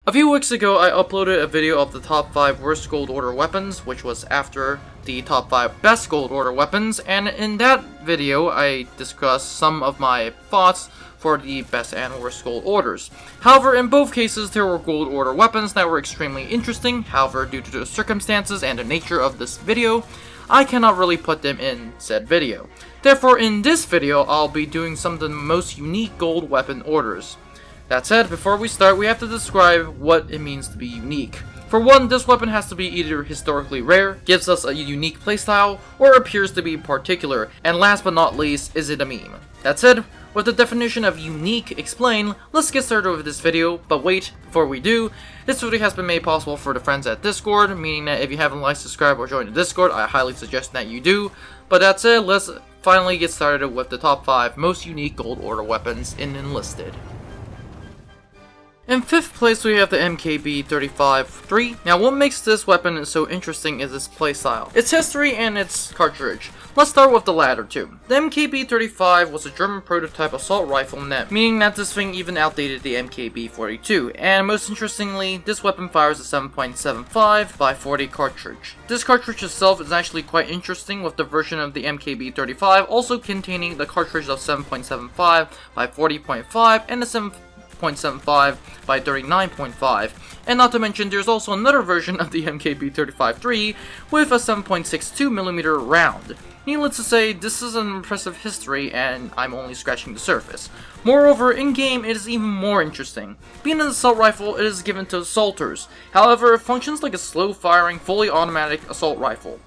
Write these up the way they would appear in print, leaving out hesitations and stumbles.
A few weeks ago, I uploaded a video of the top 5 worst Gold Order weapons, which was after the top 5 best Gold Order weapons, and in that video, I discussed some of my thoughts for the best and worst Gold Orders. However, in both cases, there were Gold Order weapons that were extremely interesting. However, due to the circumstances and the nature of this video, I cannot really put them in said video. Therefore, in this video, I'll be doing some of the most unique gold weapon orders. That said, before we start, we have to describe what it means to be unique. For one, this weapon has to be either historically rare, gives us a unique playstyle, or appears to be particular, and last but not least, is it a meme. That said, with the definition of unique explained, let's get started with this video, but wait, before we do, this video has been made possible for the friends at Discord, meaning that if you haven't liked, subscribed, or joined the Discord, I highly suggest that you do. But that said, let's finally get started with the top 5 most unique Gold Order weapons in Enlisted. In 5th place, we have the MKB-35-3. Now, what makes this weapon so interesting is its playstyle, its history, and its cartridge. Let's start with the latter two. The MKB-35 was a German prototype assault rifle, meaning that this thing even outdated the MKB-42, and most interestingly, this weapon fires a 7.75 by 40 cartridge. This cartridge itself is actually quite interesting, with the version of the MKB-35 also containing the cartridge of 7.75 by 40.5 and the 7.75 by 39.5, and not to mention there's also another version of the MKB-35-3 with a 7.62mm round. Needless to say, this is an impressive history and I'm only scratching the surface. Moreover, in-game it is even more interesting. Being an assault rifle, it is given to assaulters. However, it functions like a slow-firing, fully automatic assault rifle.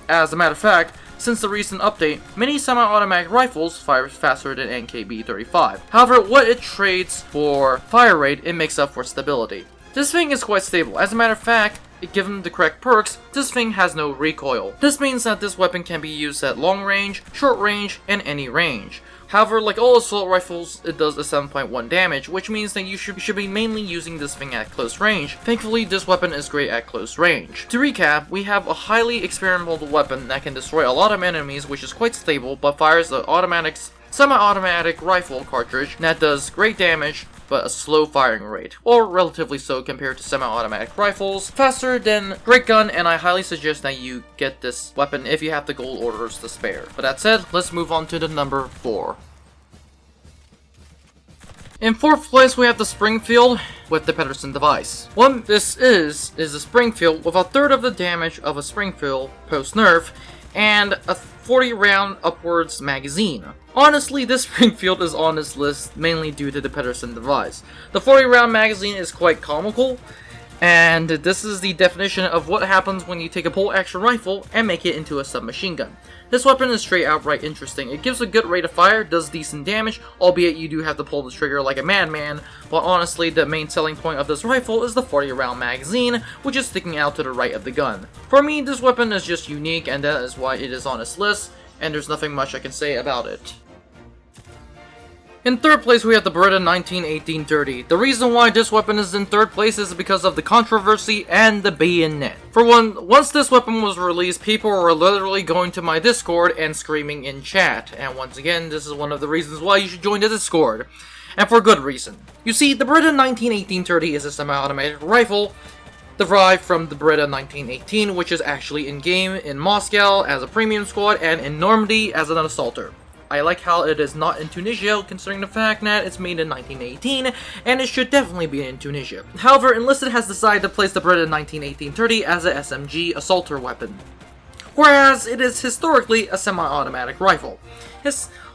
As a matter of fact, since the recent update, many semi-automatic rifles fire faster than MKB-35. However, what it trades for fire rate, it makes up for stability. This thing is quite stable. As a matter of fact, given the correct perks, this thing has no recoil. This means that this weapon can be used at long range, short range, and any range. However, like all assault rifles, it does a 7.1 damage, which means that you should be mainly using this thing at close range. Thankfully, this weapon is great at close range. To recap, we have a highly experimental weapon that can destroy a lot of enemies, which is quite stable, but fires an semi-automatic rifle cartridge that does great damage, but a slow firing rate, or relatively so compared to semi-automatic rifles, faster than great gun, and I highly suggest that you get this weapon if you have the gold orders to spare. But that said, let's move on to the number 4. In 4th place, we have the Springfield with the Pedersen device. What this is a Springfield with a third of the damage of a Springfield post-nerf, and a 40 round upwards magazine. Honestly, this Springfield is on this list mainly due to the Pedersen device. The 40 round magazine is quite comical, and this is the definition of what happens when you take a bolt action rifle and make it into a submachine gun. This weapon is straight outright interesting. It gives a good rate of fire, does decent damage, albeit you do have to pull the trigger like a madman, but honestly the main selling point of this rifle is the 40 round magazine, which is sticking out to the right of the gun. For me, this weapon is just unique, and that is why it is on this list, and there's nothing much I can say about it. In 3rd place, we have the Beretta 1918-30. The reason why this weapon is in 3rd place is because of the controversy and the bayonet. For one, once this weapon was released, people were literally going to my Discord and screaming in chat. And once again, this is one of the reasons why you should join the Discord. And for good reason. You see, the Beretta 1918-30 is a semi-automatic rifle derived from the Beretta 1918, which is actually in-game in Moscow as a premium squad and in Normandy as an assaulter. I like how it is not in Tunisia, considering the fact that it's made in 1918, and it should definitely be in Tunisia. However, Enlisted has decided to place the Beretta 1918-30 as a SMG assaulter weapon, whereas it is historically a semi-automatic rifle.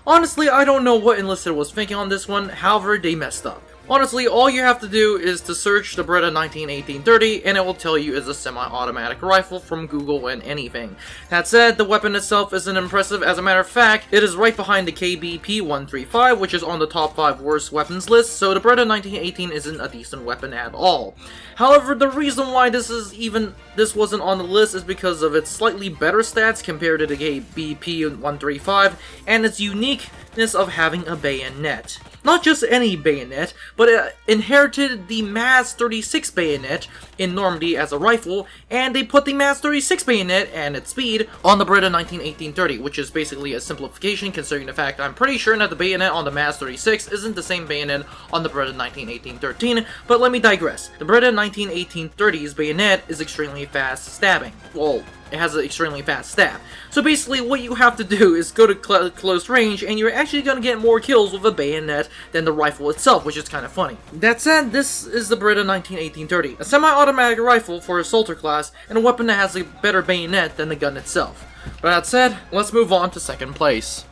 Honestly, I don't know what Enlisted was thinking on this one, however, they messed up. Honestly, all you have to do is to search the Beretta 1918-30 and it will tell you it's a semi-automatic rifle from Google and anything. That said, the weapon itself isn't impressive. As a matter of fact, it is right behind the KBP-135, which is on the top 5 worst weapons list, so the Beretta 1918 isn't a decent weapon at all. However, the reason why this wasn't on the list is because of its slightly better stats compared to the KBP-135 and its uniqueness of having a bayonet. Not just any bayonet, but it inherited the Maz 36 bayonet in Normandy as a rifle, and they put the Maz 36 bayonet and its speed on the Beretta 1918-30, which is basically a simplification considering the fact I'm pretty sure that the bayonet on the Maz 36 isn't the same bayonet on the Beretta 1918-13, but let me digress. The Beretta 1918-30's bayonet is extremely fast stabbing. Well, it has an extremely fast stab. So basically what you have to do is go to close range, and you're actually going to get more kills with a bayonet than the rifle itself, which is kind of funny. That said, this is the Beretta 1918-30, a semi-automatic rifle for assaulter class, and a weapon that has a better bayonet than the gun itself. But that said, let's move on to second place.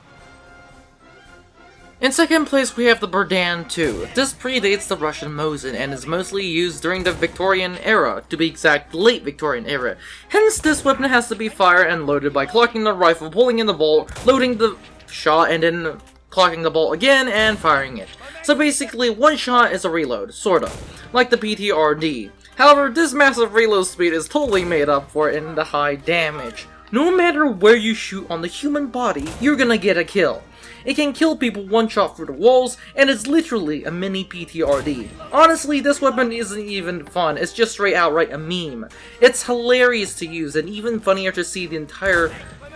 In second place, we have the Berdan II. This predates the Russian Mosin and is mostly used during the Victorian era, to be exact, late Victorian era. Hence, this weapon has to be fired and loaded by clocking the rifle, pulling in the bolt, loading the shot, and then clocking the bolt again and firing it. So basically, one shot is a reload, sorta, like the PTRD. However, this massive reload speed is totally made up for in the high damage. No matter where you shoot on the human body, you're gonna get a kill. It can kill people one shot through the walls, and it's literally a mini PTRD. Honestly, this weapon isn't even fun, it's just straight outright a meme. It's hilarious to use, and even funnier to see the entire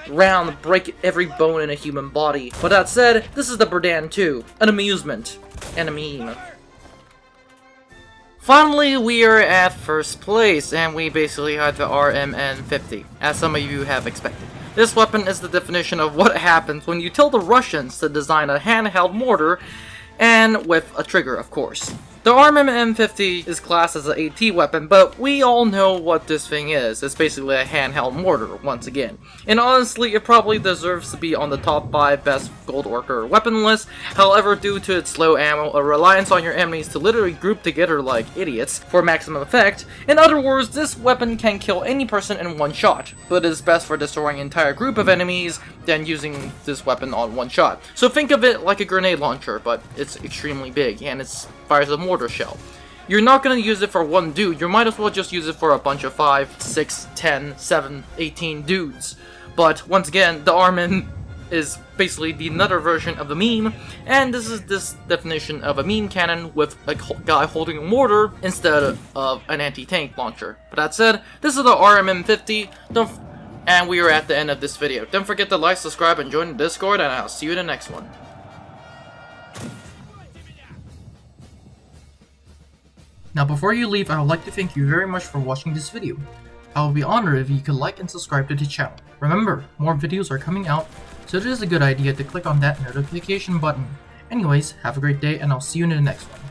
round break every bone in a human body. But that said, this is the Berdan II, an amusement, and a meme. Finally, we are at first place, and we basically had the RMN-50, as some of you have expected. This weapon is the definition of what happens when you tell the Russians to design a handheld mortar, and with a trigger, of course. The RMN-50 is classed as an AT weapon, but we all know what this thing is. It's basically a handheld mortar, once again. And honestly, it probably deserves to be on the top 5 best gold order weapon list. However, due to its low ammo, a reliance on your enemies to literally group together like idiots for maximum effect. In other words, this weapon can kill any person in one shot, but is best for destroying an entire group of enemies than using this weapon on one shot. So think of it like a grenade launcher, but it's extremely big, and it fires a mortar shell. You're not going to use it for one dude, you might as well just use it for a bunch of 5, 6, 10, 7, 18 dudes. But once again, the Armin is basically the another version of the meme, and this is this definition of a meme cannon with a guy holding a mortar instead of an anti-tank launcher. But that said, this is the RMN-50, and we are at the end of this video. Don't forget to like, subscribe, and join the Discord, and I'll see you in the next one. Now before you leave, I would like to thank you very much for watching this video. I would be honored if you could like and subscribe to the channel. Remember, more videos are coming out, so it is a good idea to click on that notification button. Anyways, have a great day, and I'll see you in the next one.